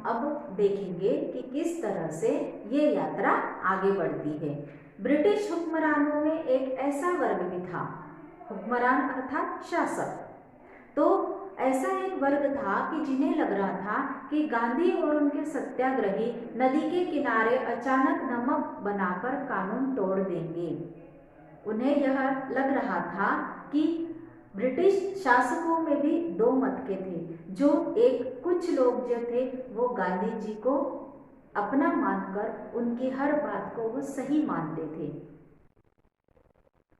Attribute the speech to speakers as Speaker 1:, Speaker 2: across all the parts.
Speaker 1: अब देखेंगे कि किस तरह से ये यात्रा आगे बढ़ती है। ब्रिटिश हुक्मरानों में एक ऐसा वर्ग भी था, हुक्मरान अर्थात शासक, तो ऐसा एक वर्ग था कि जिन्हें लग रहा था कि गांधी और उनके सत्याग्रही नदी के किनारे अचानक नमक बनाकर कानून तोड़ देंगे। उन्हें यह लग रहा था कि ब्रिटिश शासकों में भी दो मत के थे, जो कुछ लोग जो थे वो गांधी जी को अपना मानकर उनकी हर बात को वो सही मानते थे,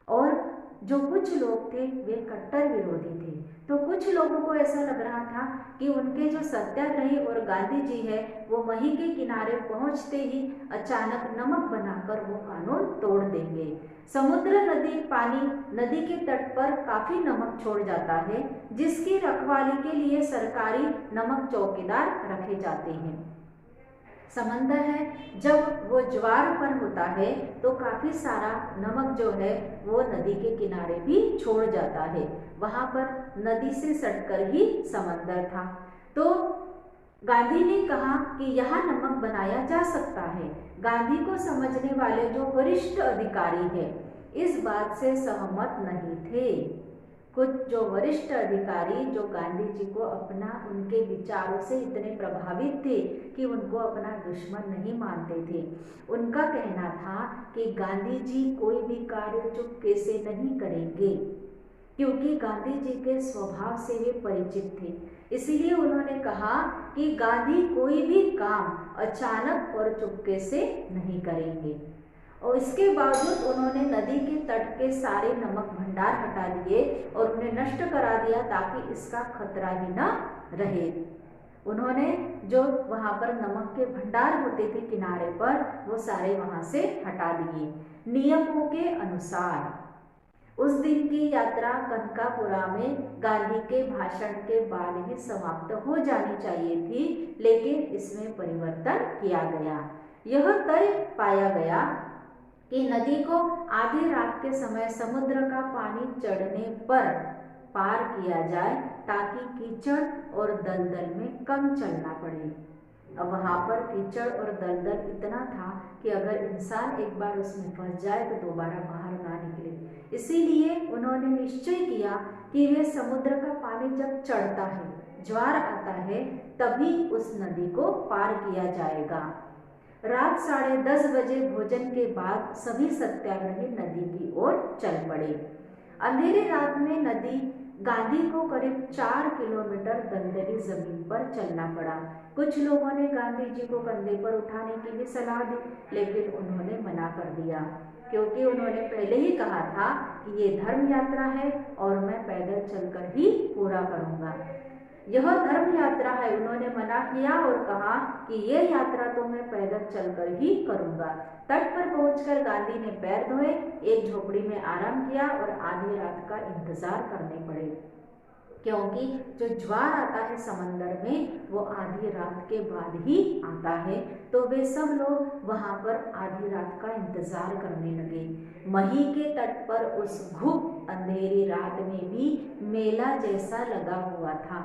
Speaker 1: और जो कुछ लोग थे वे कट्टर विरोधी थे। तो कुछ लोगों को ऐसा लग रहा था कि उनके जो सत्याग्रही और गांधी जी है वो मही के किनारे पहुंचते ही अचानक नमक बनाकर वो कानून तोड़ देंगे। समुद्र नदी पानी नदी के तट पर काफी नमक छोड़ जाता है, जिसकी रखवाली के लिए सरकारी नमक चौकीदार रखे जाते हैं। समंदर है, जब वो ज्वार पर होता है तो काफ़ी सारा नमक जो है वो नदी के किनारे भी छोड़ जाता है। वहाँ पर नदी से सटकर ही समंदर था। तो गांधी ने कहा कि यहाँ नमक बनाया जा सकता है। गांधी को समझने वाले जो वरिष्ठ अधिकारी हैं इस बात से सहमत नहीं थे। कुछ जो वरिष्ठ अधिकारी जो गांधी जी को अपना उनके विचारों से इतने प्रभावित थे कि उनको अपना दुश्मन नहीं मानते थे, उनका कहना था कि गांधी जी कोई भी कार्य चुपके से नहीं करेंगे, क्योंकि गांधी जी के स्वभाव से वे परिचित थे। इसीलिए उन्होंने कहा कि गांधी कोई भी काम अचानक और चुपके से नहीं करेंगे। और इसके बावजूद उन्होंने नदी के तट के सारे नमक भंडार हटा दिए और उन्हें नष्ट करा दिया ताकि इसका खतरा ही न रहे। उन्होंने जो वहाँ पर नमक के भंडार होते थे किनारे पर वो सारे वहाँ से हटा दिए। नियमों के अनुसार उस दिन की यात्रा कनकापुरा में गांधी के भाषण के बाद ही समाप्त हो जानी चाहिए थी, लेकिन इसमें परिवर्तन किया गया। यह तय पाया गया कि नदी को आधी रात के समय समुद्र का पानी चढ़ने पर पार किया जाए ताकि कीचड़ और दलदल में कम चलना पड़े। अब वहाँ पर कीचड़ और दलदल इतना था कि अगर इंसान एक बार उसमें फंस जाए तो दोबारा बाहर ना निकले। इसीलिए उन्होंने निश्चय किया कि वे समुद्र का पानी जब चढ़ता है, ज्वार आता है, तभी उस नदी को पार किया जाएगा। रात 10:30 बजे भोजन के बाद सभी सत्याग्रही नदी की ओर चल पड़े। अंधेरी रात में नदी गांधी को करीब 4 किलोमीटर दलदली जमीन पर चलना पड़ा। कुछ लोगों ने गांधी जी को कंधे पर उठाने की भी सलाह दी, लेकिन उन्होंने मना कर दिया, क्योंकि उन्होंने पहले ही कहा था कि ये धर्म यात्रा है और मैं पैदल चलकर ही पूरा करूंगा। यह धर्म यात्रा है, उन्होंने मना किया और कहा कि यह यात्रा तो मैं पैदल चलकर ही करूंगा। तट पर पहुंचकर गांधी ने पैर धोए, एक झोपड़ी में आराम किया और आधी रात का इंतजार करने पड़े, क्योंकि जो ज्वार आता है समंदर में वो आधी रात के बाद ही आता है। तो वे सब लोग वहां पर आधी रात का इंतजार करने लगे। मही के तट पर उस घुप अंधेरी रात में भी मेला जैसा लगा हुआ था।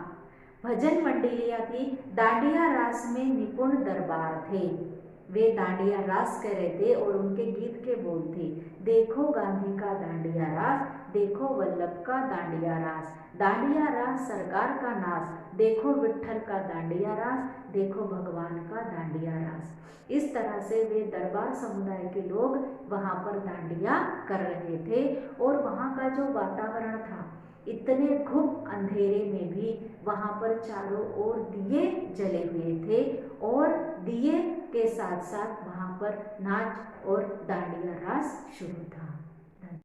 Speaker 1: भजन मंडलियां थी, दांडिया रास में निपुण दरबार थे। वे दांडिया रास कह रहे थे और उनके गीत के बोल थे, देखो गांधी का दांडिया रास, देखो वल्लभ का दांडिया रास, दांडिया रास सरकार का नाश, देखो विट्ठल का दांडिया रास, देखो भगवान का दांडिया रास। इस तरह से वे दरबार समुदाय के लोग वहाँ पर दांडिया कर रहे थे। और वहाँ का जो वातावरण था, इतने घुप अंधेरे में भी वहाँ पर चारों ओर दिए जले हुए थे और दिए के साथ साथ वहाँ पर नाच और दांडिया रास शुरू था।